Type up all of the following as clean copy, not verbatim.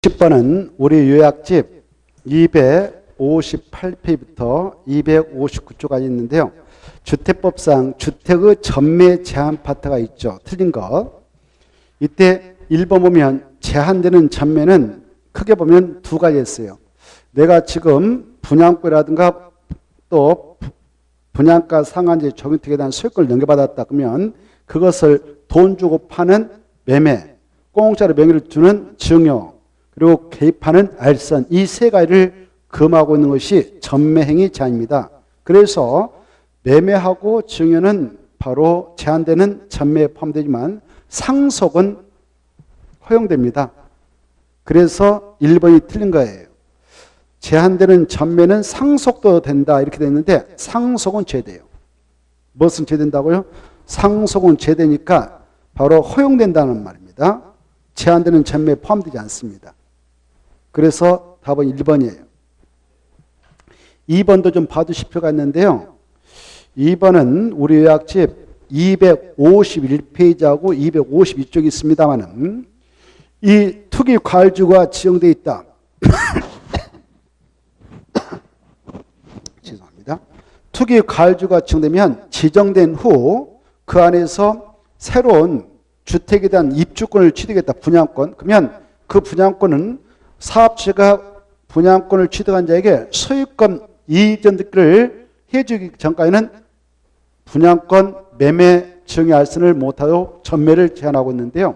10번은 우리 요약집 258페이지부터 259쪽까지 있는데요. 주택법상 주택의 전매 제한 파트가 있죠. 틀린 거. 이때 1번 보면 제한되는 전매는 크게 보면 두 가지 있어요. 내가 지금 분양권이라든가 또 분양가 상한제 정유택에 대한 소유권을 넘겨받았다 그러면 그것을 돈 주고 파는 매매, 공짜로 명의를 주는 증여, 그리고 개입하는 알선, 이 세 가지를 금하고 있는 것이 전매행위 제한입니다. 그래서 매매하고 증여는 바로 제한되는 전매에 포함되지만 상속은 허용됩니다. 그래서 1번이 틀린 거예요. 제한되는 전매는 상속도 된다 이렇게 됐는데 상속은 제대요. 무엇은 제된다고요? 상속은 제되니까 바로 허용된다는 말입니다. 제한되는 전매에 포함되지 않습니다. 그래서 답은 1번이에요. 2번도 좀 봐두실 필요가 있는데요. 2번은 우리 요약집 251페이지하고 252쪽이 있습니다만 이 투기 과열주가 지정되어 있다. 죄송합니다. 투기 과열주가 지정되면 지정된 후 그 안에서 새로운 주택에 대한 입주권을 취득했다. 분양권. 그러면 그 분양권은 사업체가 분양권을 취득한 자에게 소유권 이전득을 해주기 전까지는 분양권 매매 증여 알선을 못하도록 전매를 제한하고 있는데요.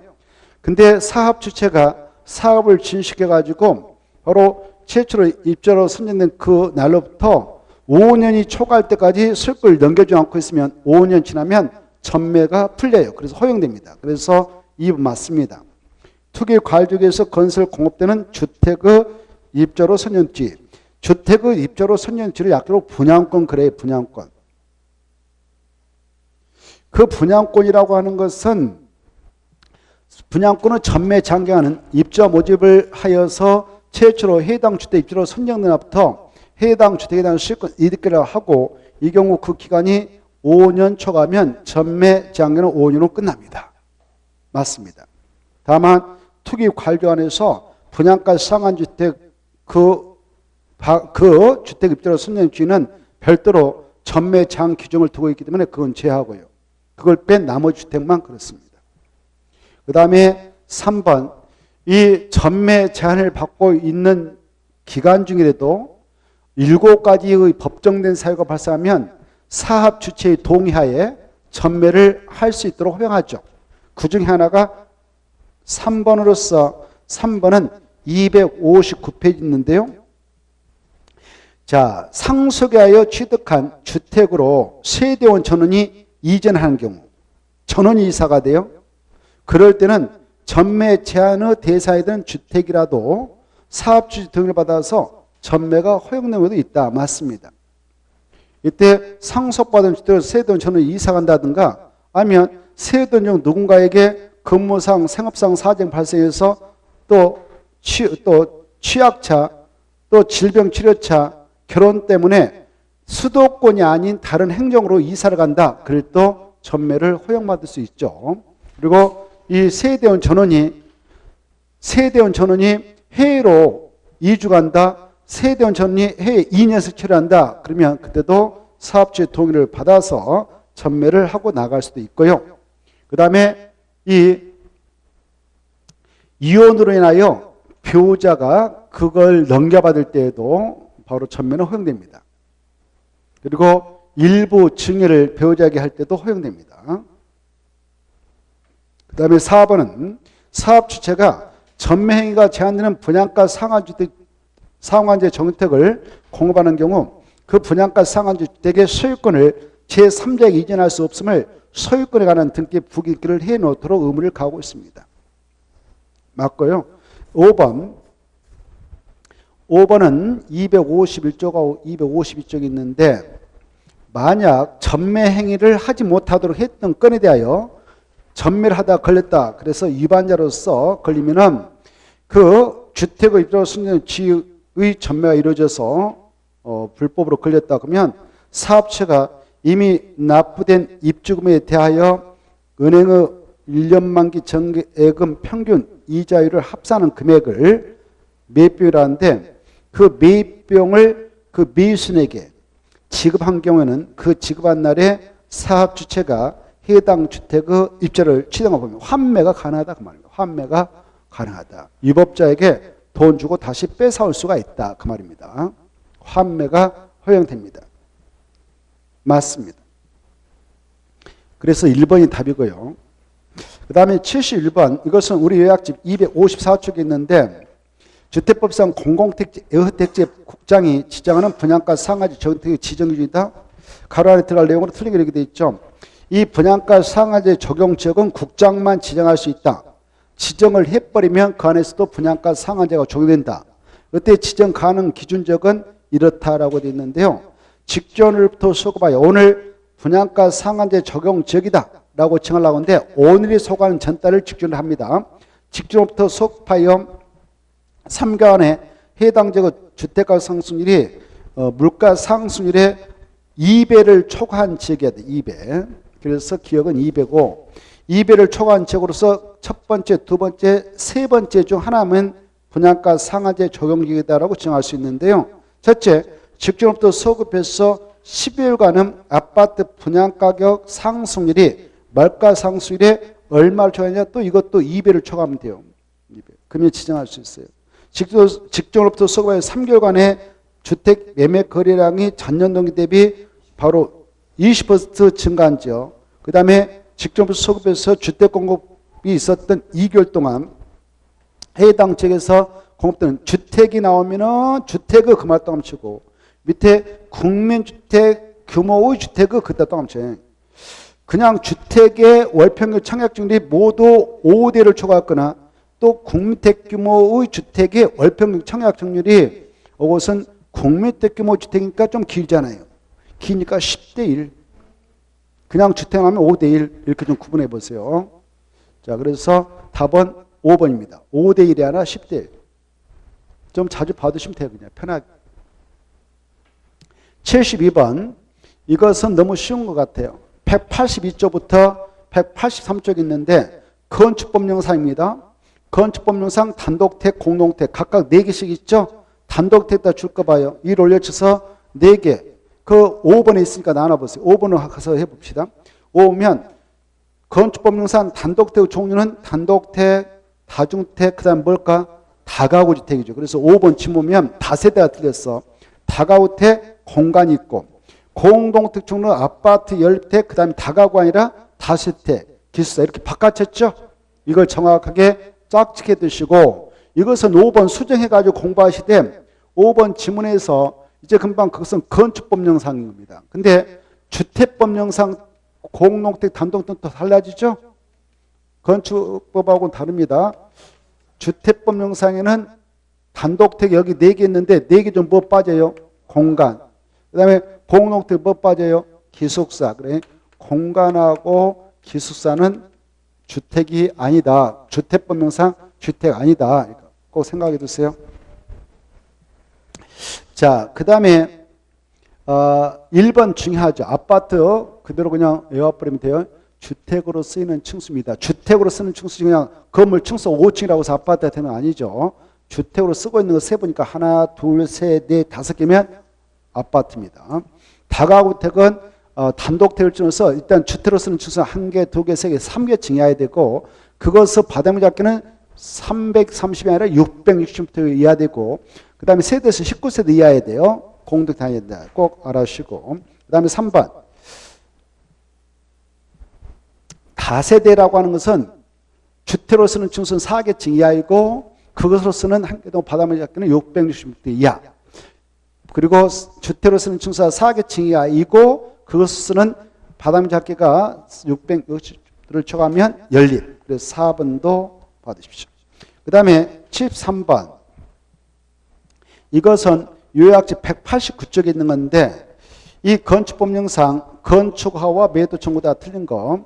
근데 사업 주체가 사업을 진식해 가지고 바로 최초로 입주로 선정된 그 날로부터 5년이 초과할 때까지 소유권을 넘겨주지 않고 있으면 5년 지나면 전매가 풀려요. 그래서 허용됩니다. 그래서 2번 맞습니다. 투기 과열지구에서 건설 공급되는 주택의 입주로 선정지, 주택의 입주로 선정지를 약자로 분양권 그래요. 분양권. 그 분양권이라고 하는 것은 분양권은 전매 장경하는 입주와 모집을 하여서 최초로 해당 주택 입주로 선정된 날부터 해당 주택에 대한 수익권 이득을 하고 이 경우 그 기간이 5년 초과하면 전매 장경은 5년으로 끝납니다. 맞습니다. 다만 투기 과열지 안에서 분양가 상한 주택 그 주택 입주로 선정지는 별도로 전매 제한 규정을 두고 있기 때문에 그건 제하고요. 그걸 뺀 나머지 주택만 그렇습니다. 그 다음에 3번 이 전매 제한을 받고 있는 기간 중이라도 7가지의 법정된 사유가 발생하면 사업 주체의 동의하에 전매를 할 수 있도록 허용하죠. 그 중에 하나가 3번으로서 3번은 259페이지 있는데요. 자, 상속에 하여 취득한 주택으로 세대원 전원이 이전하는 경우 전원이 이사가 돼요. 그럴 때는 전매 제한의 대상이던 주택이라도 사업주체 등을 받아서 전매가 허용되는 경우도 있다. 맞습니다. 이때 상속받은 주택으로 세대원 전원이 이사간다든가 아니면 세대원 중 누군가에게 근무상 생업상 사정 발생해서 또 취약차 또 질병치료차 결혼 때문에 수도권이 아닌 다른 행정으로 이사를 간다. 그럴 때 전매를 허용받을 수 있죠. 그리고 이 세대원 전원이 해외로 이주 간다. 세대원 전원이 해외 2년씩 처리한다. 그러면 그때도 사업주의 동의를 받아서 전매를 하고 나갈 수도 있고요. 그 다음에 이 이혼으로 인하여 배우자가 그걸 넘겨받을 때에도 바로 전매는 허용됩니다. 그리고 일부 증여를 배우자에게 할 때도 허용됩니다. 그 다음에 4번은 사업 주체가 전매 행위가 제한되는 분양가 상한제 정유택을 공급하는 경우 그 분양가 상한제 주택의 소유권을 제3자에게 이전할 수 없음을 소유권에 관한 등기 부기를 해놓도록 의무를 가하고 있습니다. 맞고요. 5번은 251쪽하고 252쪽이 있는데 만약 전매 행위를 하지 못하도록 했던 건에 대하여 전매를 하다 걸렸다. 그래서 위반자로서 걸리면은 그 주택의 입주로 선정지의 전매가 이루어져서 불법으로 걸렸다 그러면 사업체가 이미 납부된 입주금에 대하여 은행의 1년 만기 정액금 평균 이자율을 합산한 금액을 매입비용이라는데 그 매입비용을 그 매수인에게 지급한 경우에는 그 지급한 날에 사업 주체가 해당 주택의 입주를 취득하고 보면 환매가 가능하다 그 말입니다. 환매가 가능하다. 유법자에게 돈 주고 다시 뺏어올 수가 있다 그 말입니다. 환매가 허용됩니다. 맞습니다. 그래서 1번이 답이고요. 그 다음에 71번 이것은 우리 요약집 254쪽에 있는데 주택법상 공공택지 국장이 지정하는 분양가 상한제 적용택의 지정기준이다. 가로 안에 들어갈 내용으로 틀리게 이렇게 되어 있죠. 이 분양가 상한제 적용 지역은 국장만 지정할 수 있다. 지정을 해버리면 그 안에서도 분양가 상한제가 적용된다. 이때 지정 가능 기준적은 이렇다라고 되어 있는데요. 직전으로부터 수급하여 오늘 분양가 상한제 적용 지역이다 라고 정하려고 하는데 오늘이 소관한 전달을 직전을 합니다. 직전부터 수급하여 3개월에 해당 지역 주택가 상승률이 물가 상승률의 2배를 초과한 지역이어야 돼. 2배. 그래서 기억은 2배고 2배를 초과한 지역으로서 첫 번째, 두 번째, 세 번째 중 하나면 분양가 상한제 적용지역이다라고 정할 수 있는데요. 첫째, 직전부터 소급해서 12일간은 아파트 분양가격 상승률이 말가 상승률에 얼마를 초과하냐 또 이것도 2배를 초과하면 돼요. 2배. 그러면 지정할 수 있어요. 직전으로부터 소급하여 3개월간의 주택 매매 거래량이 전년 동기 대비 바로 20% 증가한 지역. 그 다음에 직전부터 소급해서 주택 공급이 있었던 2개월 동안 해당 지역에서 공급되는 주택이 나오면은 주택의 금화 동안 치고 밑에 국민주택 규모의 주택의 그때 동안 쳐. 그냥 주택의 월평균 청약률이 모두 5대를 초과했거나 또 국민주택 규모의 주택의 월평균 청약률이 이것은 국민주택 규모 주택이니까 좀 길잖아요. 기니까 10대 1. 그냥 주택 하면 5대 1 이렇게 좀 구분해 보세요. 자, 그래서 답은 5번입니다. 5대 1이 아니라 10대 1. 좀 자주 봐두시면 돼요. 그냥 편하게. 72번. 이것은 너무 쉬운 것 같아요. 182쪽부터 183쪽 있는데 건축법령상입니다. 건축법령상 단독택, 공동택 각각 4개씩 있죠. 단독택에다 줄 거 봐요. 위로 올려쳐서 4개. 그 5번에 있으니까 나눠보세요. 5번을 가서 해봅시다. 5면 건축법령상 단독택의 종류는 단독택, 다중택, 그 다음 뭘까? 다가구주택이죠. 그래서 5번 지문면 다세대가 틀렸어. 다가구택 공간이 있고 공동택 종류는 아파트, 연립택, 그 다음에 다가구 아니라 다세대, 기숙사 이렇게 바꿔쳤죠. 이걸 정확하게 짝짓게 두시고 이것은 5번 수정해가지고 공부하시되 5번 지문에서 이제 금방 그것은 건축법령상인 겁니다. 근데 주택법령상 공동택, 단독택 또 달라지죠? 건축법하고는 다릅니다. 주택법령상에는 단독택 여기 4개 있는데 4개 좀 뭐 빠져요? 공간. 그 다음에 공동택 뭐 빠져요? 기숙사. 그래. 공간하고 기숙사는 주택이 아니다. 주택법령상 주택 아니다. 꼭 생각해 두세요. 자, 그 다음에 1번 중요하죠. 아파트 그대로 그냥 외워버리면 돼요. 주택으로 쓰이는 층수입니다. 주택으로 쓰는 층수 그냥 건물 층수 5층이라고 해서 아파트가 되는 거 아니죠. 주택으로 쓰고 있는 거 세보니까 하나, 둘, 셋, 넷, 5개면 아파트입니다. 다가구택은 단독택을 찍어서 일단 주택으로 쓰는 층수 1개, 2개, 3개, 3개층 이하야 되고 그것을 바닥물 잡기는 330이 아니라 660m 이하 되고 그 다음에 세대에서 19세대 이하야 돼요. 공동 다니다 꼭 알아주시고 그 다음에 3번 다세대라고 하는 것은 주택으로 쓰는 층수는 4개층 이하이고 그것으로 쓰는 한 개동 바닥물 잡기는 660m 이하 그리고 주택으로 쓰는 층수가 4개층 이하이고 그것으로 쓰는 바닥물 잡기가 660를 초과하면 연립. 그래서 4번도 받으십시오. 그 다음에 73번 이것은 요약지 189쪽에 있는 건데 이 건축법령상 건축허와 매도 청구 다 틀린 거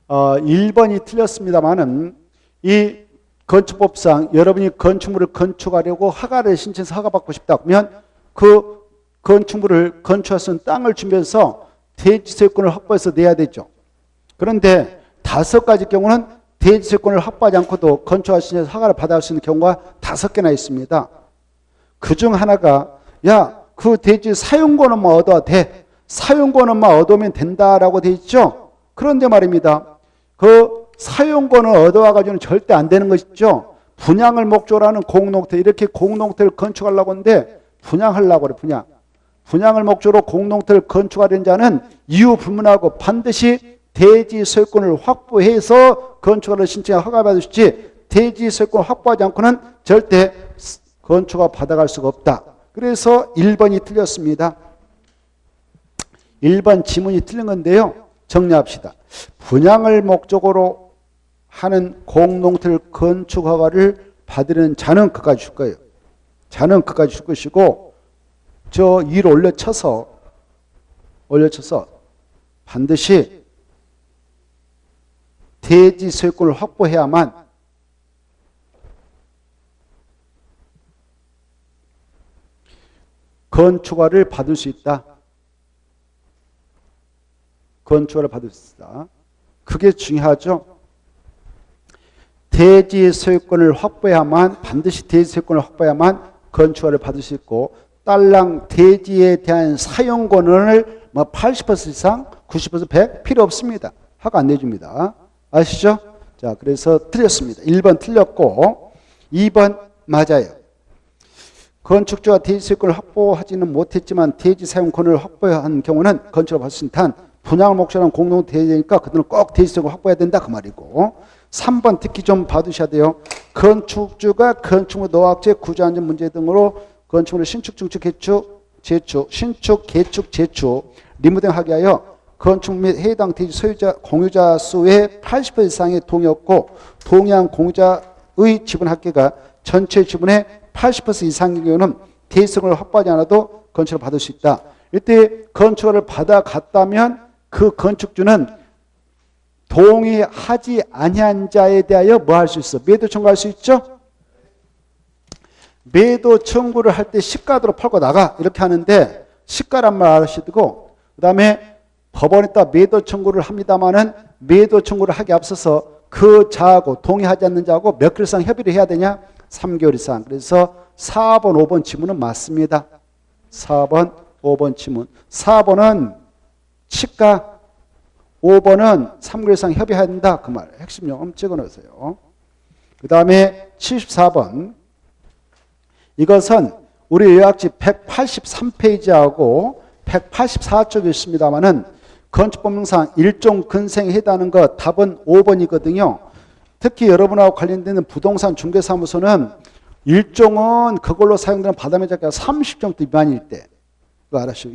1번이 틀렸습니다만은 이 건축법상 여러분이 건축물을 건축하려고 허가를 신청해서 허가받고 싶다 그러면 그 건축물을 건축할 수 있는 땅을 주면서 대지소유권을 확보해서 내야 되죠. 그런데 5가지 경우는 대지 소유권을 확보하지 않고도 건축할 수 있는 허가를 받아갈 수 있는 경우가 5개나 있습니다. 그중 하나가 그 대지 사용권은만 얻어도 돼. 사용권은만 얻으면 된다라고 돼 있죠. 그런데 말입니다. 그 사용권을 얻어와가지고는 절대 안 되는 것이죠. 분양을 목적으로 하는 공농토, 이렇게 공농토를 건축하려고 하는데 분양하려고 그래. 분양을 목적으로 공농토를 건축하려는 자는 이유 불문하고 반드시 대지 소유권을 확보해서 건축을 신청해 허가받을 수 있지, 대지 소유권을 확보하지 않고는 절대 건축을 받아갈 수가 없다. 그래서 1번이 틀렸습니다. 1번 지문이 틀린 건데요. 정리합시다. 분양을 목적으로 하는 공농토를 건축 허가를 받으려는 자는 그까지 줄 거예요. 자는 그까지 줄 것이고, 저 위로 올려쳐서 반드시 대지 소유권을 확보해야만 건축허가를 받을 수 있다. 건축허가를 받을 수 있다. 그게 중요하죠. 대지 소유권을 확보해야만, 반드시 대지 소유권을 확보해야만 건축허가를 받을 수 있고, 딸랑 대지에 대한 사용권을 80% 이상, 90% 100 필요 없습니다. 허가 안 내줍니다. 아시죠? 자, 그래서 틀렸습니다. 1번 틀렸고 2번 맞아요. 건축주가 대지 소유권을 확보하지는 못했지만 대지 사용권을 확보한 경우는 건축을 받을 수 있는 단 분양을 목적으로 하는 공동 대지니까 그들은 꼭 대지 소유권을 확보해야 된다 그 말이고, 3번 특히 좀 봐두셔야 돼요. 건축주가 건축물 노학재 구조안전 문제 등으로 건축물의 신축, 증축, 재축, 신축, 개축, 재축, 리모델링하기 위하여 건축물 및 해당 대지 소유자, 공유자 수의 80% 이상의 동의 없고 동의한 공유자의 지분 합계가 전체 지분의 80% 이상인 경우는 대지 소유권을 확보하지 않아도 건축을 받을 수 있다. 이때 건축을 받아갔다면 그 건축주는 동의하지 아니한 자에 대하여 뭐 할 수 있어? 매도 청구할 수 있죠? 매도 청구를 할 때 시가대로 팔고 나가 이렇게 하는데, 시가란 말 아시고, 그 다음에 법원에다 매도 청구를 합니다마는 매도 청구를 하기 앞서서 그 자하고 동의하지 않는 자하고 몇 개월 이상 협의를 해야 되냐? 3개월 이상. 그래서 4번, 5번 지문은 맞습니다. 4번, 5번 지문. 4번은 시가, 5번은 3개월 이상 협의해야 된다. 그 말. 핵심 용어 찍어놓으세요. 그 다음에 74번. 이것은 우리 요약지 183페이지하고 184쪽에 있습니다만은 건축법령상 일종 근생에 해당하는 것 답은 5번이거든요. 특히 여러분하고 관련되는 부동산 중개사무소는 일종은 그걸로 사용되는 바다면적가 30정도 미만일 때, 그거 알았죠?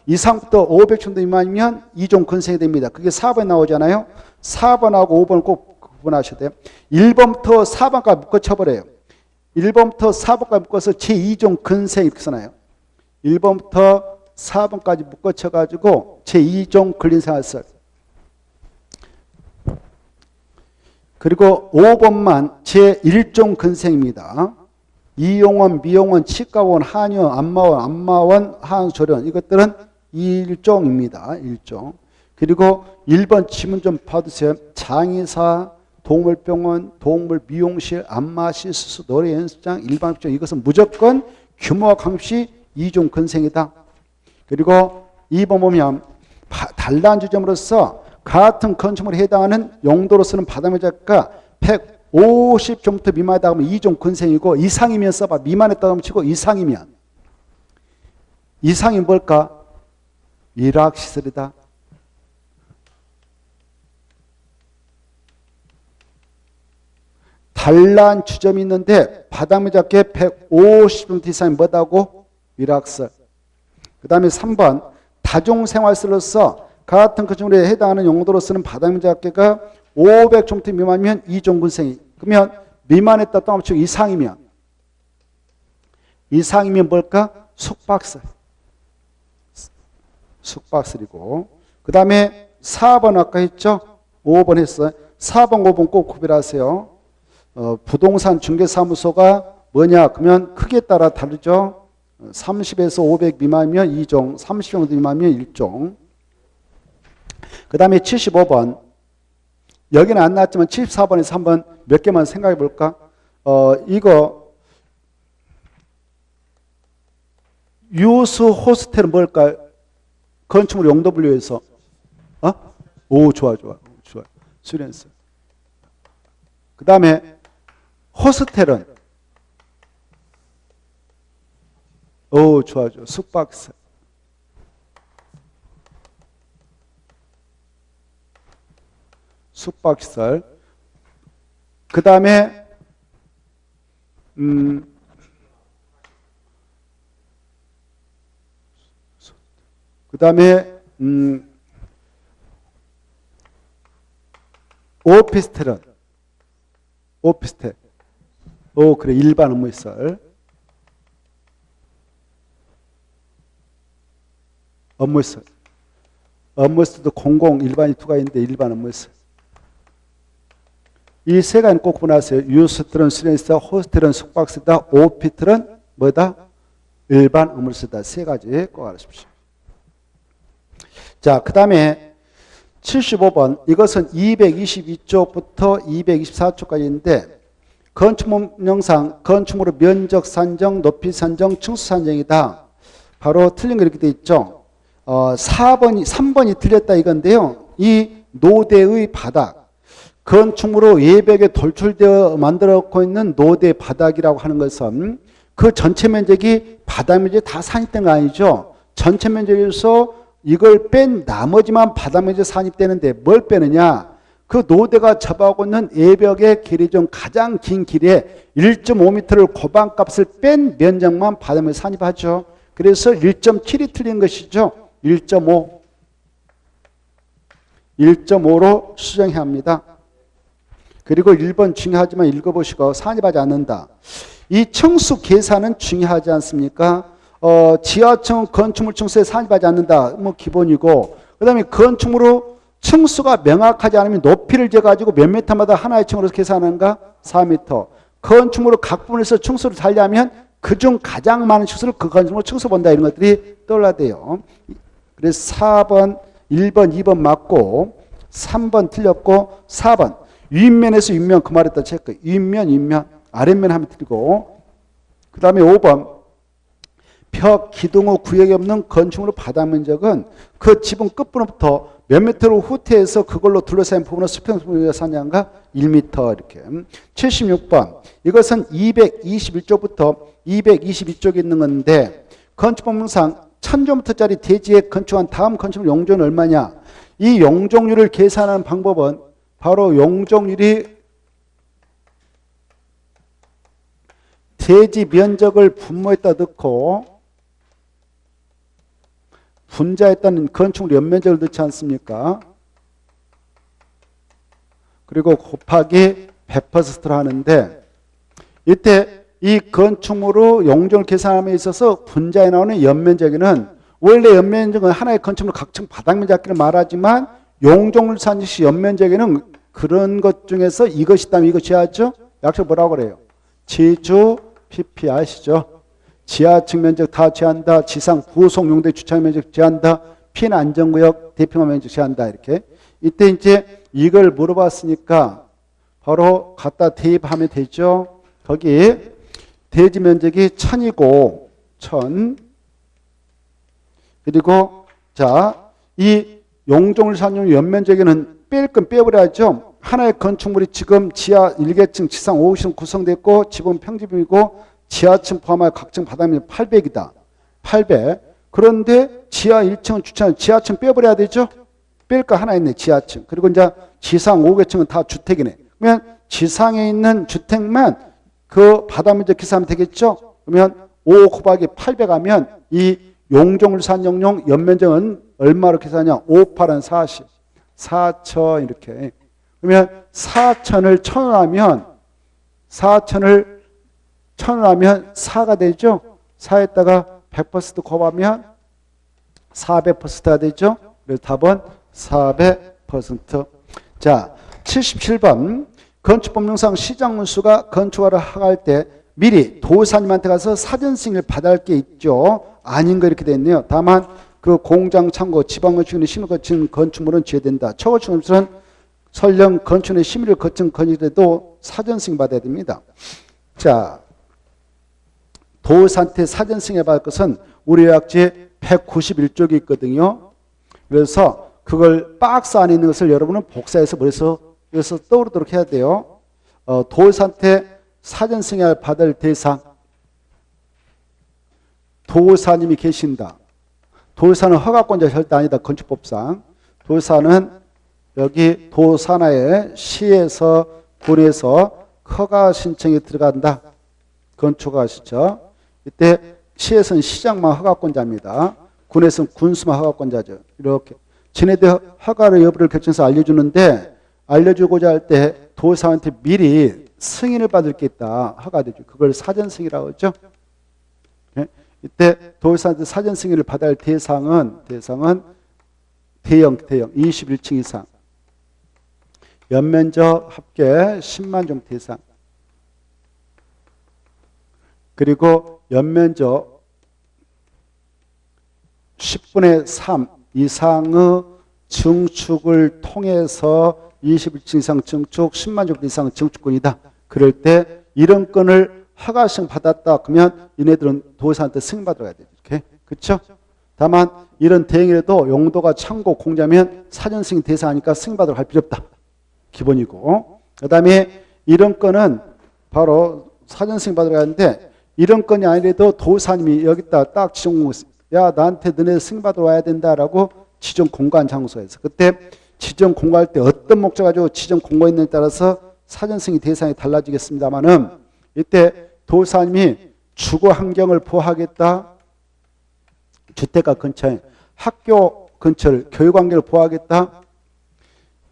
이상부터 500정도 미만이면 2종 근생이 됩니다. 그게 4번에 나오잖아요. 4번하고 5번을 꼭 구분하셔야 돼요. 1번부터 4번까지 묶어쳐버려요. 1번부터 4번까지 묶어서 제2종 근생 이렇게 써놔요. 1번부터 4번까지 묶어쳐가지고 제2종 근린생활설. 그리고 5번만 제1종 근생입니다. 이용원, 미용원, 치과원, 한의원, 안마원, 한조련 이것들은 1종입니다. 1종. 그리고 1번 지문 좀 봐두세요. 장의사, 동물병원, 동물미용실, 안마실, 수수, 노래 연습장, 일반업종 이것은 무조건 규모와 강시 2종 근생이다. 그리고 2번 보면 단란 지점으로서 같은 건축물에 해당하는 용도로 쓰는 바다면적가 150제곱미터 미만이다 하면 2종 근생이고, 이상이면 써봐. 미만했다 하면 치고 이상이면. 이상이 뭘까? 일학시설이다. 단란 주점이 있는데 바닥면적계 150제곱미터 이상이 뭐다고? 일학시설. 그 다음에 3번 다중생활시설로서 같은 건축물에 해당하는 용도로 쓰는 바닥면적계가 500제곱미터 미만이면 2종 근생이. 그러면 미만했다 또 합치고 이상이면 뭘까? 숙박시설. 숙박시설이고, 그 다음에 4번 아까 했죠? 5번 했어요. 4번 5번 꼭 구별하세요. 부동산 중개사무소가 뭐냐? 그러면 크기에 따라 다르죠. 30에서 500 미만이면 2종, 30 정도 미만이면 1종. 그 다음에 75번. 여기는 안 나왔지만 74번에서 한번 몇 개만 생각해 볼까? 이거 유스 호스텔은 뭘까요? 건축물 용도 분류에서 오, 좋아. 수련스. 그 다음에 호스텔은 오, 좋아. 숙박시설. 숙박시설. 그 다음에 오피스텔은 오피스텔. 오, 그래. 일반 업무시설. 업무시설. 업무시설도 공공, 일반이 두 가지인데 일반 업무시설. 이 세 가지는 꼭 구분하세요. 유스텔은 수련시설, 호스텔은 숙박시설이다, 오피스텔은 뭐다? 일반 업무시설이다. 세 가지 꼭 알아주십시오. 자, 그 다음에 75번. 이것은 222쪽부터 224쪽까지인데 건축물명상, 건축물의 면적 산정, 높이 산정, 층수 산정이다. 바로 틀린 거 이렇게 돼 있죠. 3번이 틀렸다 이건데요. 이 노대의 바닥, 건축물로 예벽에 돌출되어 만들어놓고 있는 노대 바닥이라고 하는 것은 그 전체 면적이 바닥 면적이 다 산입된 거 아니죠. 전체 면적에서 이걸 뺀 나머지만 바닥 면적이 산입되는데 뭘 빼느냐? 그 노대가 접하고 있는 예벽의 길이 중 가장 긴 길에 1.5m를 고반값을 뺀 면적만 바닥 면적 산입하죠. 그래서 1.7이 틀린 것이죠. 1.5로 수정해야 합니다. 그리고 1번 중요하지만 읽어보시고 산입하지 않는다. 이 층수 계산은 중요하지 않습니까? 지하층 건축물 층수에 산입하지 않는다. 뭐 기본이고, 그 다음에 건축물로 층수가 명확하지 않으면 높이를 재가지고 몇 미터마다 하나의 층으로 계산하는가? 4m. 건축물로 각 부분에서 층수를 달리하면 그중 가장 많은 층수를 그 건축물로 층수 본다. 이런 것들이 떠올라야 돼요. 그래서 4번, 1번, 2번 맞고 3번 틀렸고 4번 윗면에서 윗면 그 말했다 체크. 윗면 아랫면 하면 틀리고, 그 다음에 5번 벽, 기둥 후 구역이 없는 건축물의 바닥 면적은 그 지붕 끝부분부터 몇 미터로 후퇴해서 그걸로 둘러싸인 부분의 수평수가 사냐인가? 1m 이렇게. 76번 이것은 221쪽부터 222쪽에 있는 건데 건축법령상 1000제곱미터짜리 대지에 건축한 다음 건축물 용적률은 얼마냐? 이 용적률을 계산하는 방법은 바로 용적률이 대지 면적을 분모에다 넣고 분자했다는 건축물 연면적을 넣지 않습니까? 그리고 곱하기 100%를 하는데 이때 이 건축물의 용적을 계산함에 있어서 분자에 나오는 연면적에는 원래 연면적은 하나의 건축물 각층 바닥면적을 말하지만 용적률 산지 연면적에는 그런 것 중에서 이것이 있다면 이것이 하죠. 약속 뭐라고 그래요? 지주 PP 아시죠? 지하층 면적 다 제한다. 지상 부속 용도의 주차장 면적 제한다. 피해 안전구역 대평화 면적 제한다. 이렇게. 이때 이제 이걸 물어봤으니까 바로 갖다 대입하면 되죠. 거기 대지 면적이 1000이고 1000. 그리고 자, 이 용적률 산용 연면적에는 뺄 건 빼버려야죠. 하나의 건축물이 지금 지하 1계층, 지상 5층 구성됐고 지붕 평지붕이고 지하층 포함하여 각층 바닥면 800이다. 800. 그런데 지하 1층은 주차장, 지하층 빼버려야 되죠? 뺄 거 하나 있네, 지하층. 그리고 이제 지상 5계층은 다 주택이네. 그러면 지상에 있는 주택만 그 바닥면적 계산하면 되겠죠? 그러면 5 곱하기 800 하면 이 용적률 산용용 연면적은 얼마로 계산하냐? 5, 8은 40. 4천 이렇게. 그러면 4천을 1000을 하면 4천을 1000을 하면 4가 되죠. 4에다가 100% 곱하면 400%가 되죠. 그래서 답은 400%. 자, 77번 건축법령상 시장문수가 건축하러 하갈 때 미리 도사님한테 가서 사전 승인을 받을 게 있죠. 아닌 거 이렇게 돼 있네요. 다만 그 공장, 창고, 지방건축이나 신호거친 건축물은 제외된다. 초건축물은 설령 건축의 심의를 거친 건이라도 사전 승인 받아야 됩니다. 자, 도산태 사전 승인 받을 것은 우리 요약지에 191쪽이 있거든요. 그래서 그걸 박스 안에 있는 것을 여러분은 복사해서 머릿속에서 떠오르도록 해야 돼요. 도산태 사전 승인을 받을 대상, 도사님이 계신다. 도사는 허가권자 절대 아니다. 건축법상. 도사는 여기 도산하에 시에서 군에서 허가 신청이 들어간다. 건축허가 신청. 이때 시에서는 시장만 허가권자입니다. 군에서는 군수만 허가권자죠. 이렇게 지네들 허가를 여부를 결정해서 알려주는데, 알려주고자 할 때 도사한테 미리 승인을 받을 게 있다. 허가되죠. 그걸 사전 승인이라고 하죠. 이때 도사한테 사전 승인을 받아야 할 대상은 대형 21층 이상, 연면적 합계 10만 종 대상, 그리고 연면적 10분의 3 이상의 증축을 통해서 21층 이상 증축 10만 종 이상 증축권이다. 그럴 때 이런 건을 허가증 받았다 그러면 얘네들은 도사한테 승인받으러 가야 되죠. 이렇게. 그렇죠? 다만 이런 대행이라도 용도가 창고 공자면 사전 승인 대상하니까 승인받으러 갈 필요 없다. 기본이고. 그다음에 이런 건은 바로 사전 승인 받으러 가는데, 이런 건이 아니라도 도사님이 여기다 딱 지정 공고했어요. 야, 나한테 너네 승인받으러 와야 된다라고 지정 공고한 장소에서, 그때 지정 공고할 때 어떤 목적 가지고 지정 공고했느냐에 따라서 사전 승인 대상이 달라지겠습니다만은, 이때 도사님이 주거 환경을 보호하겠다, 주택가 근처에 학교 근처를 교육 환경을 보호하겠다,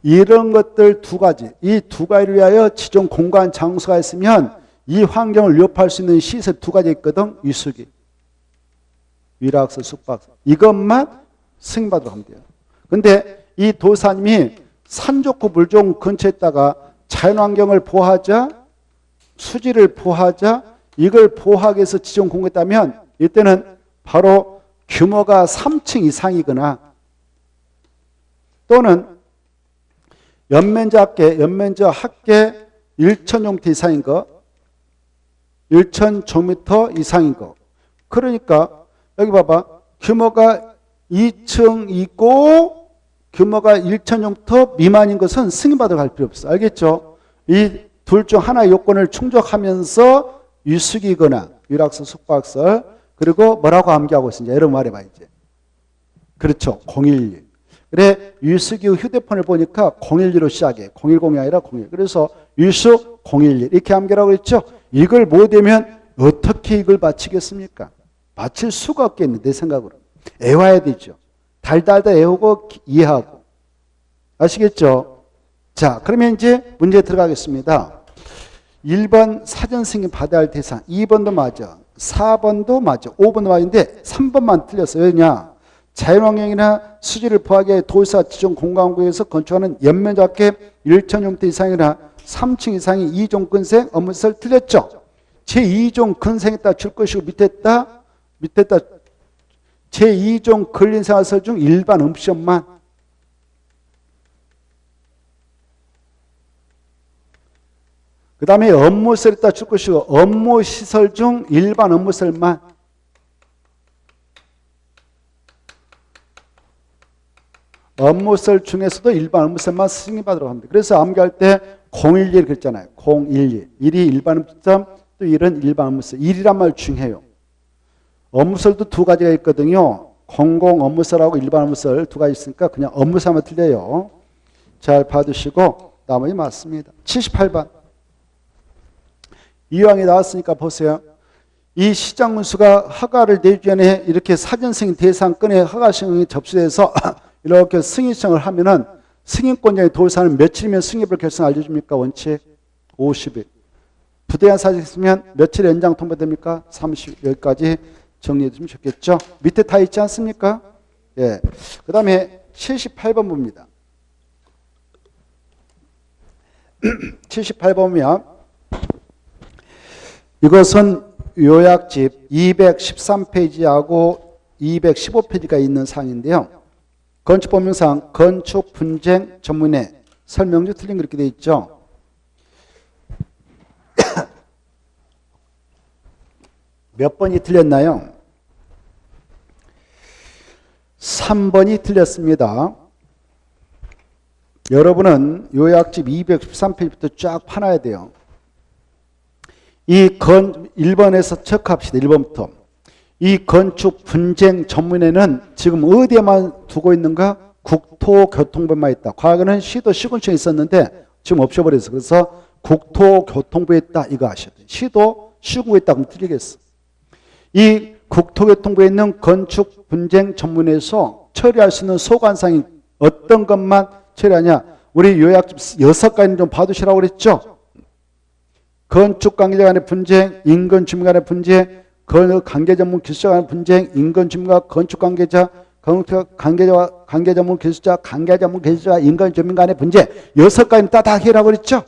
이런 것들 두 가지, 이 두 가지를 위하여 지정 공고한 장소가 있으면 이 환경을 위협할 수 있는 시설 두 가지 있거든. 위수기, 위락서, 숙박서, 이것만 승인받으러 가면 돼요. 근데 이 도사님이 산 좋고 물 좋은 근처에다가 자연환경을 보호하자, 수지를 보호하자, 이걸 보호하기 위해서 지정 공고했다면 이때는 바로 규모가 3층 이상이거나 또는 연면적 합계 1,000용토 이상인 거, 1,000제곱미터 이상인 거. 그러니까 여기 봐봐. 규모가 2층이고 규모가 1,000용토 미만인 것은 승인받으러 갈 필요 없어. 알겠죠? 이 둘 중 하나의 요건을 충족하면서 위수기거나 위락서, 숙박설, 그리고 뭐라고 암기하고 있는지 여러분 말해봐 이제. 그렇죠. 012. 그래, 위수기 휴대폰을 보니까 012로 시작해. 010이 아니라 012. 그래서 위수 012 이렇게 암기라고 했죠. 이걸 못 외우면 어떻게 이걸 맞히겠습니까? 맞힐 수가 없겠네, 내 생각으로. 애와야 되죠. 달달달 애우고 이해하고. 아시겠죠? 자, 그러면 이제 문제 들어가겠습니다. 1번 사전 승인 받아야 할 대상, 2번도 맞아, 4번도 맞아, 5번도 맞는데 3번만 틀렸어요. 왜냐? 자연환경이나 수지를 보호하기 위해 도시사 지정 공간구에서 건축하는 연면적합계 1,000용토 이상이나 3층 이상이 2종 근생 업무시설 틀렸죠. 제2종 근생에다 줄 것이고 밑에다 제2종 근린생활시설 중 일반 음식점만. 그 다음에 업무시설에다 줄 것이고 업무시설 중 일반 업무시설만. 업무시설 중에서도 일반 업무시설만 승인받으러 합니다. 그래서 암기할 때 011 그랬잖아요. 011. 1이 일반 음식점, 또 1은 일반 업무시설. 1이란 말 중요해요. 업무시설도 두 가지가 있거든요. 공공 업무시설하고 일반 업무시설 두 가지 있으니까 그냥 업무시설만 틀려요. 잘 봐두시고 나머지 맞습니다. 78번. 이왕이 나왔으니까 보세요. 이 시장문수가 허가를 내주기 전에 이렇게 사전승인 대상권에 허가신청이 접수돼서 이렇게 승인 신청을 하면은 승인권자의 도사는 며칠이면 승인을 결정 알려줍니까? 원칙 50일. 부대한 사실이 있으면 며칠 연장 통보됩니까? 30일. 여기까지 정리해 주시면 좋겠죠. 밑에 다 있지 않습니까? 예. 그 다음에 78번 봅니다. 78번 보면 이것은 요약집 213페이지하고 215페이지가 있는 사항인데요. 건축법령상 건축 분쟁 전문의 설명주 틀린 거 이렇게 돼 있죠. 몇 번이 틀렸나요? 3번이 틀렸습니다. 여러분은 요약집 213페이지부터 쫙 파놔야 돼요. 1번에서 체크합시다. 1번부터. 이 건축 분쟁 전문에는 지금 어디에만 두고 있는가? 국토교통부에만 있다. 과거에는 시도 시군청에 있었는데 지금 없애버렸어. 그래서 국토교통부에 있다. 이거 아셔야 돼요. 시도 시군에 있다. 그럼 틀리겠어. 이 국토교통부에 있는 건축 분쟁 전문에서 처리할 수 있는 소관사항이 어떤 것만 처리하냐? 우리 요약집 6가지는 좀 봐두시라고 그랬죠? 건축 관계자 간의 분쟁, 인근 주민 간의 분쟁, 관계 전문 기술자 간의 분쟁, 인근 주민과 건축 관계자, 관계 전문 기술자, 관계 전문 기술자, 인근 주민 간의 분쟁 6가지는 다 해라고 그랬죠?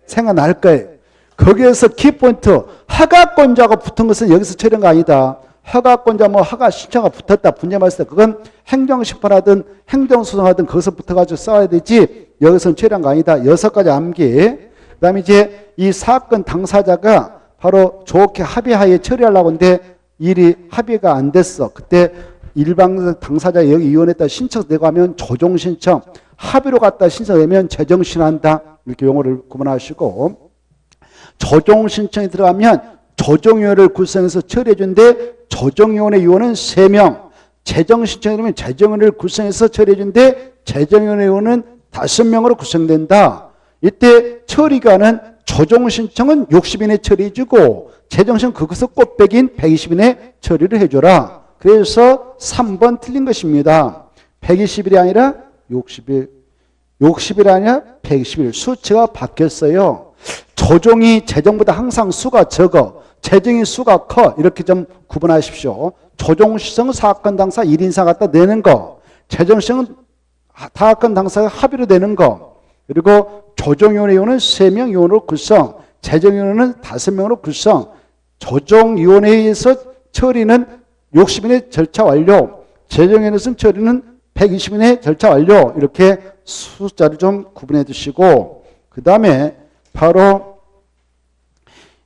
생각날 거예요. 거기에서 키포인트, 허가권자가 붙은 것은 여기서 처리한 거 아니다. 허가권자 허가 신청가 붙었다. 분쟁했을 때 그건 행정심판하든 행정소송하든 거기서 붙어가지고 싸워야 되지 여기서는 처리한 거 아니다. 6가지 암기. 그 다음에 이제 이 사건 당사자가 바로 좋게 합의하에 처리하려고 하는데 일이 합의가 안 됐어. 그때 일방 당사자 여기 위원회에다 신청 내고 하면 조정신청, 합의로 갖다 신청되면 재정신한다. 이렇게 용어를 구분하시고 조정신청이 들어가면 조정위원회를 구성해서 처리해 준데 조정위원회 위원은 3명, 재정신청이 되면 재정위원회를 구성해서 처리해 준데 재정위원회 위원은 5명으로 구성된다. 이때 처리가는 조정신청은 60인에 처리해주고 재정신청 그것을 꽃배기인 120인에 처리를 해줘라. 그래서 3번 틀린 것입니다. 120일이 아니라 60일. 60일 아니라 120일. 수치가 바뀌었어요. 조정이 재정보다 항상 수가 적어. 재정이 수가 커. 이렇게 좀 구분하십시오. 조정시성은 사건 당사 1인사 갖다 내는 거. 재정시성은 사건 당사가 합의로 내는 거. 그리고 조정위원회 위원은 3명 위원으로 구성. 재정위원회는 5명으로 구성. 조정위원회에서 처리는 60인의 절차 완료. 재정위원회에서 처리는 120인의 절차 완료. 이렇게 숫자를 좀 구분해 두시고 그 다음에 바로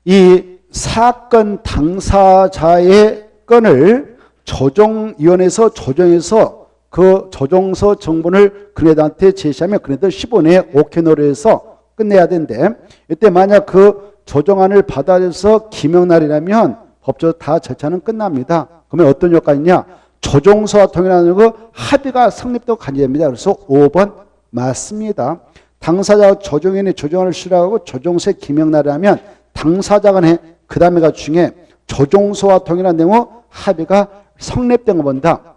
이 사건 당사자의 건을 조정위원회에서 조정해서 그 조정서 정본을 그네들한테 제시하면 그네들 15내에 오케이 노래해서 끝내야 된대. 이때 만약 그 조정안을 받아들여서 기명날이라면 법적으로 다 절차는 끝납니다. 그러면 어떤 효과있냐? 조정서와 통일하는 거 합의가 성립되고 간주됩니다. 그래서 5번 맞습니다. 당사자와 조정위원회 조정안을 수락하고 조정서의 기명날이라면 당사자 간에 그 다음에가 중에 조정서와 통일한 내용 합의가 성립된 거 본다.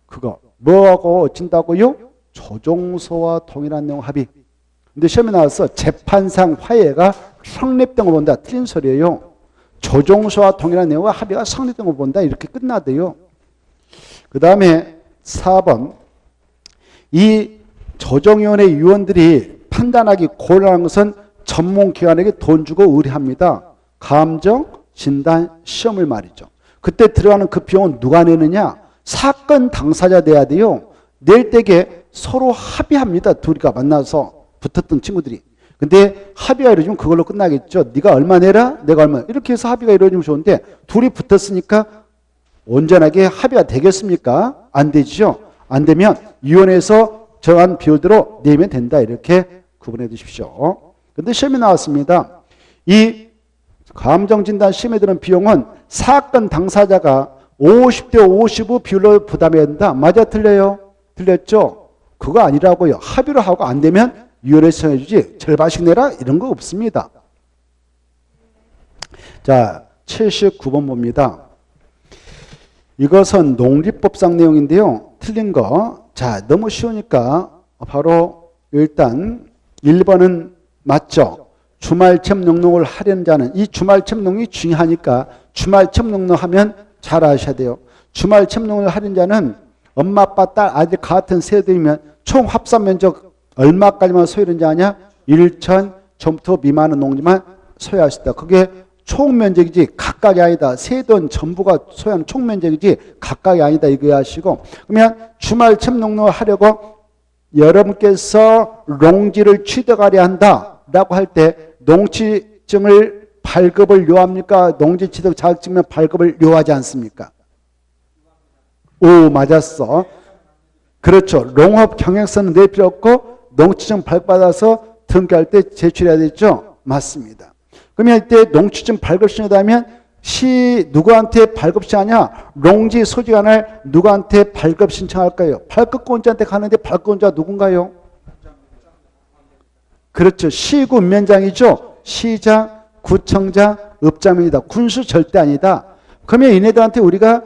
그거 뭐하고 어쩐다고요? 조정서와 통일한 내용 합의. 근데 시험에 나와서 재판상 화해가 성립된 거 본다. 틀린 소리예요. 조정서와 통일한 내용과 합의가 성립된 거 본다. 이렇게 끝나대요. 그 다음에 4번. 이 조정위원회 위원들이 판단하기 곤란한 것은 전문기관에게 돈 주고 의뢰합니다. 감정, 진단, 시험을 말이죠. 그때 들어가는 그 비용은 누가 내느냐? 사건 당사자 내야 돼요. 낼 때게 서로 합의합니다. 둘이가 만나서 붙었던 친구들이. 근데 합의가 이루어지면 그걸로 끝나겠죠. 네가 얼마 내라, 내가 얼마. 이렇게 해서 합의가 이루어지면 좋은데 둘이 붙었으니까 온전하게 합의가 되겠습니까? 안 되죠. 안 되면 위원회에서 정한 비율대로 내면 된다. 이렇게 구분해 두십시오. 근데 시험이 나왔습니다. 이 감정진단 시험에 드는 비용은 사건 당사자가 50대 55 비율로 부담해야 된다. 맞아 틀려요? 틀렸죠? 그거 아니라고요. 합의로 하고 안 되면 위원회에서 정해주지 절반씩 내라 이런 거 없습니다. 자, 79번 봅니다. 이것은 농립법상 내용인데요. 틀린 거. 자, 너무 쉬우니까 바로 일단 1번은 맞죠. 주말체험 농농을 하려는 자는 이 주말체험 농이 중요하니까 주말체험 농농 하면 잘 아셔야 돼요. 주말체험 농을 하려는 자는 엄마, 아빠, 딸, 아들 같은 세대이면 총 합산 면적 얼마까지만 소유하는지 아냐? 1천 전부터 미만의 농지만 소유할 수 있다. 그게 총 면적이지 각각이 아니다. 세대원 전부가 소유하는 총 면적이지 각각이 아니다. 이거 아시고 그러면 주말체험 농농을 하려고 여러분께서 농지를 취득하려 한다라고 할 때 농지증을 발급을 요합니까? 농지 취득 자격증명 발급을 요하지 않습니까? 오, 맞았어. 그렇죠. 농업 경영서는 낼 필요 없고 농지증 발급받아서 등기할 때 제출해야 되죠. 맞습니다. 그러면 이때 농지증 발급 신청하면 시 누구한테 발급 신청하냐? 농지 소지가 날 누구한테 발급 신청할까요? 발급권자한테 가는데 발급권자가 누군가요? 그렇죠. 시구 운면장이죠. 시장, 구청장, 읍장입니다. 군수 절대 아니다. 그러면 얘네들한테 우리가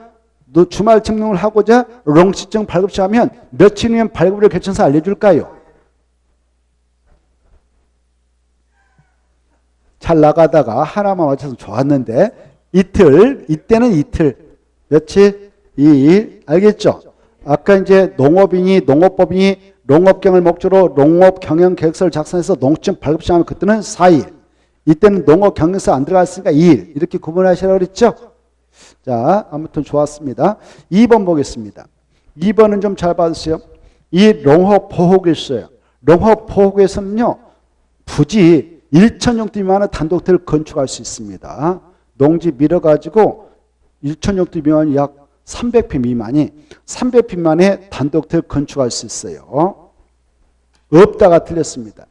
주말 증명을 하고자 농지증 발급 신청하면 며칠 후면 발급을 결정해서 알려줄까요? 잘 나가다가 하나만 맞춰서 좋았는데 이때는 이틀. 며칠? 2일. 알겠죠? 아까 이제 농업법인이 농업경을 목적으로 농업경영계획서를 작성해서 농지증 발급 신청하면 그때는 4일. 이때는 농업경영서 안 들어갔으니까 2일. 이렇게 구분하시라고 그랬죠? 자, 아무튼 좋았습니다. 2번 보겠습니다. 2번은 좀 잘 봐주세요. 이 농업보호구에서요. 농업보호구에서는요. 부지 1,000영토 미만의 단독대를 건축할 수 있습니다. 농지 밀어가지고 1,000영토 미만 약 300평 미만이 300평 미만의 단독대를 건축할 수 있어요. 없다가 틀렸습니다.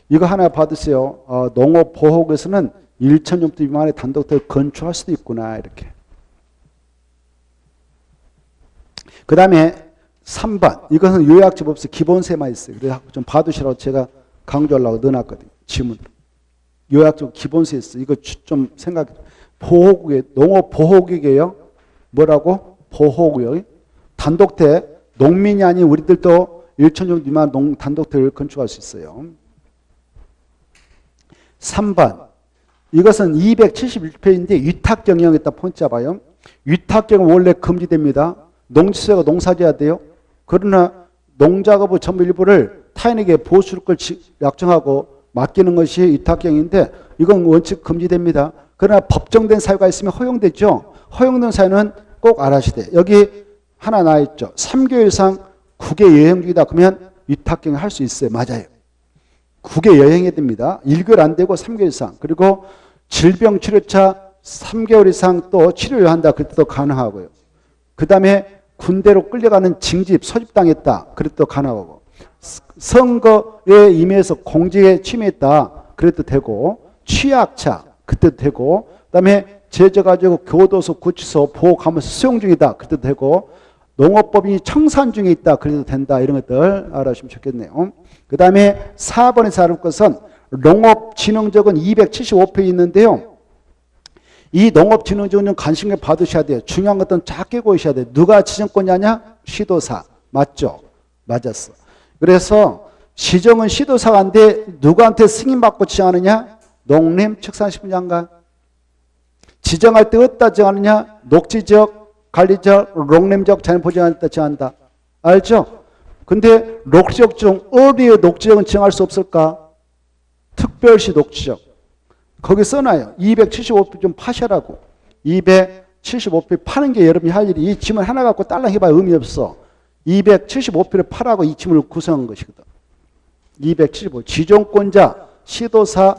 이거 하나 받으세요. 농업보호구에서는 1,000영토 미만의 단독대를 건축할 수도 있구나 이렇게. 그 다음에 3번. 이것은 요약집 없어요. 기본세만 있어요. 그래서 좀 봐두시라고 제가 강조하려고 넣어놨거든요. 지문. 요약적 기본세 있어요. 이거 좀 생각해. 보호구역, 농업보호구역이에요. 뭐라고? 보호구역. 단독대, 농민이 아닌 우리들도 1,000영 미만 단독대를 건축할 수 있어요. 3번. 이것은 271페이지인데 위탁경영에다 포인트 잡아요. 위탁경은 원래 금지됩니다. 농지소유가 농사져야 돼요. 그러나 농작업의 전부 일부를 타인에게 보수를 약정하고 맡기는 것이 위탁경인데 이건 원칙 금지됩니다. 그러나 법정된 사유가 있으면 허용되죠. 허용된 사유는 꼭 알아셔야 돼요. 여기 하나 나와있죠. 3개월 이상 국외 여행 중이다. 그러면 위탁경을 할 수 있어요. 맞아요. 국외 여행해야 됩니다. 1개월 안 되고 3개월 이상. 그리고 질병 치료차 3개월 이상 또 치료를 한다. 그때도 가능하고요. 그 다음에 군대로 끌려가는 징집, 소집당했다. 그래도 가능하고. 선거에 임해서 공직에 침해했다. 그래도 되고. 취약차. 그때도 되고. 그 다음에 제져가지고 교도소, 구치소, 보호감호소 수용 중이다. 그때도 되고. 농업법인이 청산 중에 있다. 그래도 된다. 이런 것들 알아주시면 좋겠네요. 그 다음에 4번에서 알을 것은 농업진흥적은 275페이지 있는데요. 이 농업진흥적은 좀 관심을 받으셔야 돼요. 중요한 것들은 작게 보셔야 돼요. 누가 지정권자냐? 시도사. 맞죠? 맞았어. 그래서 지정은 시도사가 한데 누구한테 승인받고 지정하느냐? 농림축산식품장관. 지정할 때 어디다 지정하느냐? 녹지적, 관리적, 농림적, 자연보전할 때 지정한다. 알죠? 근데 녹지적 중 어디에 녹지적은 지정할 수 없을까? 특별시 녹지적. 거기 써놔요. 275표 좀 파셔라고. 275표 파는 게 여러분이 할 일이 이 지문 하나 갖고 딸랑 해봐야 의미 없어. 275표를 파라고 이 지문을 구성한 것이거든. 275. 지정권자, 시도사,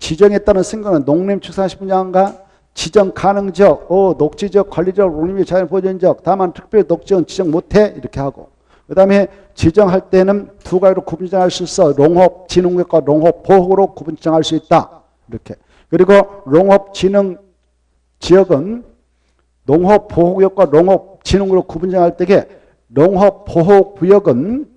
지정했다는 승거는 농림축산식품장관, 지정 가능적, 녹지적, 관리적, 농림적, 자연보전적, 다만 특별 녹지적은 지정 못해. 이렇게 하고. 그 다음에 지정할 때는 두 가지로 구분 지정할 수 있어. 농업진흥구역과 농업보호구역으로 구분 지정할 수 있다. 이렇게. 그리고 농업진흥지역은 농업보호구역과 농업진흥구역으로 구분 지정할 때에 농업보호구역은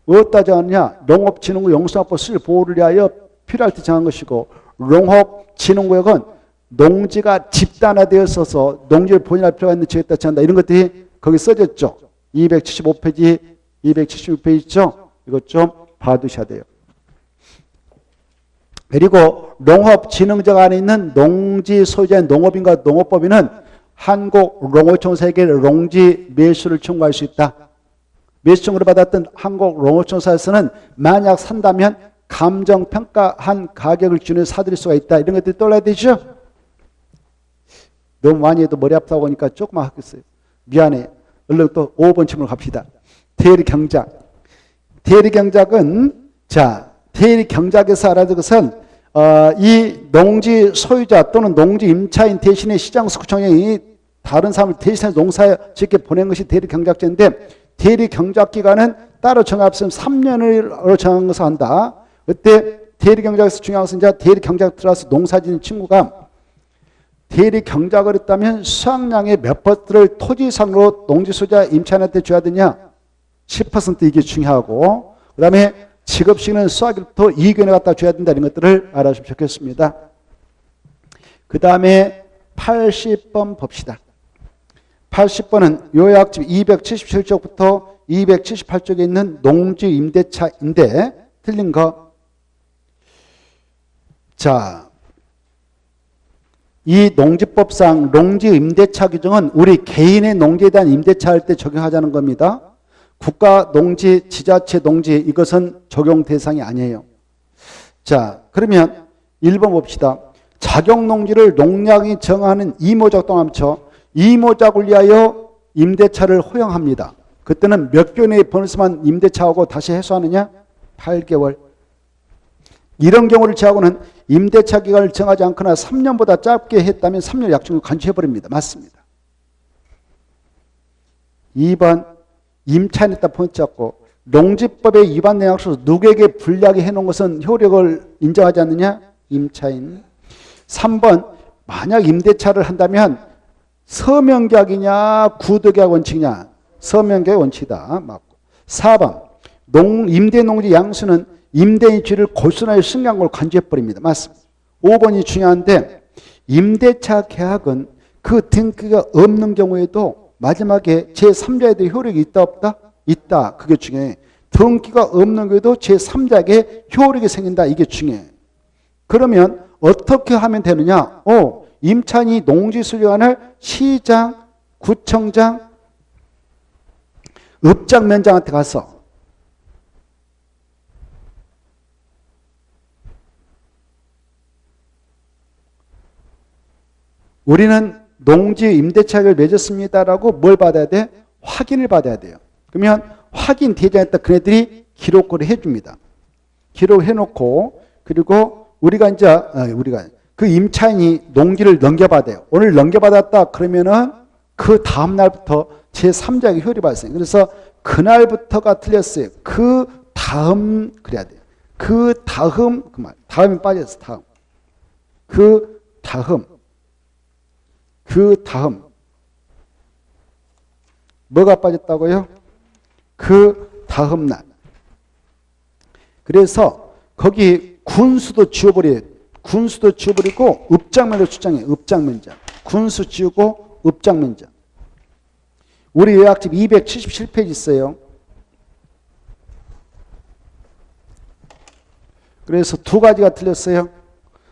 어디다 정하느냐? 농업진흥구 용수화법 수질 보호를 위하여 필요할 때 정한 것이고 농업진흥구역은 농지가 집단화되어 있어서 농지를 본인할 필요가 있는 지역에다 정한다. 이런 것들이 거기 써졌죠. 275페이지, 276페이지 있죠? 이것 좀 봐두셔야 돼요. 그리고 농업진흥적 안에 있는 농지 소유자인 농업인과 농업법인은 한국농어촌사에게 농지 매수를 청구할 수 있다. 매수 청구를 받았던 한국농어촌사에서는 만약 산다면 감정평가한 가격을 기준으로 사들일 수가 있다. 이런 것들이 떠올라야 되죠? 너무 많이 해도 머리 아프다고 하니까 조금만 하겠어요. 미안해. 얼른 또 5번 질문 갑시다. 대리경작. 대리경작은 자, 대리경작에서 알아둔 것은 이 농지 소유자 또는 농지 임차인 대신에 시장수 구청장이 다른 사람을 대신해서 농사 짓게 보낸 것이 대리경작제인데, 대리경작기간은 따로 정할 없으면 3년으로 정한 것을 한다. 그때 대리경작에서 중요한 것은 이제 대리경작 들어가서 농사 짓는 친구가 대리경작을 했다면 수확량의 몇 퍼센트를 토지상으로 농지소유자 임차인한테 줘야 되냐? 10% 이게 중요하고, 그 다음에 지급시기는 수확일부터 이익원에 갖다 줘야 된다. 이런 것들을 알아주시면 좋겠습니다. 그 다음에 80번 봅시다. 80번은 요약집 277쪽부터 278쪽에 있는 농지 임대차인데 틀린 거. 자, 이 농지법상 농지 임대차 규정은 우리 개인의 농지에 대한 임대차 할 때 적용하자는 겁니다. 국가 농지, 지자체 농지 이것은 적용 대상이 아니에요. 자, 그러면 1번 봅시다. 자격 농지를 농약이 정하는 이모작동함처 이모작을 위하여 임대차를 허용합니다. 그때는 몇 개월 내에 번호수만 임대차하고 다시 해소하느냐? 8개월. 이런 경우를 제하고는 임대차 기간을 정하지 않거나 3년보다 짧게 했다면 3년 약정을 간주해버립니다. 맞습니다. 2번 임차인에다 포인트 잡고 농지법에 위반된 약속을 누구에게 불리하게 해놓은 것은 효력을 인정하지 않느냐? 임차인. 3번 만약 임대차를 한다면 서명계약이냐 구도계약 원칙이냐? 서명계약 원칙이다. 맞고. 4번 임대농지 양수는 임대인의 죄를 골순하여 승계한 걸 간주해버립니다. 맞습니다. 5번이 중요한데 임대차 계약은 그 등기가 없는 경우에도 마지막에 제3자에 대해 효력이 있다 없다? 있다. 그게 중요해. 등기가 없는 경우에도 제3자에게 효력이 생긴다. 이게 중요해. 그러면 어떻게 하면 되느냐? 임차인이 농지 수령안을 시장, 구청장, 읍장면장한테 가서 우리는 농지 임대차를 맺었습니다라고 뭘 받아야 돼? 확인을 받아야 돼요. 그러면 확인 대장에다 그네들이 기록을 해줍니다. 기록해놓고 그리고 우리가 그 임차인이 농지를 넘겨받아요. 오늘 넘겨받았다 그러면은 그 다음 날부터 제3자에게 효력이 발생. 그래서 그날부터가 틀렸어요. 그 다음 그래야 돼요. 그 다음 그 말. 다음이 빠졌어. 다음. 그 다음 뭐가 빠졌다고요? 그 다음 날. 그래서 거기 군수도 지워버려요. 군수도 지워버리고 읍장면으로 추정해요. 읍장면장. 군수 지우고 읍장면장. 우리 요약집 277페이지 있어요. 그래서 두 가지가 틀렸어요.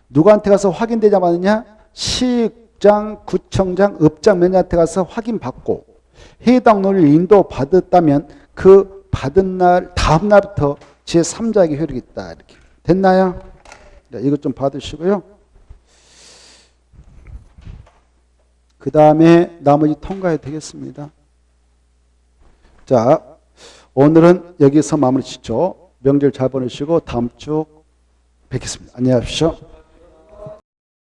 누구한테 가서 확인되자 마느냐? 시장, 구청장, 읍장면장한테 가서 확인받고 해당 논의를 인도받았다면 그 받은 날 다음 날부터 제3자에게 효력이 있다. 이렇게 됐나요? 네, 이것 좀 받으시고요. 그 다음에 나머지 통과해도 되겠습니다. 자, 오늘은 여기서 마무리 짓죠. 명절 잘 보내시고 다음 주 뵙겠습니다. 안녕히 가십시오.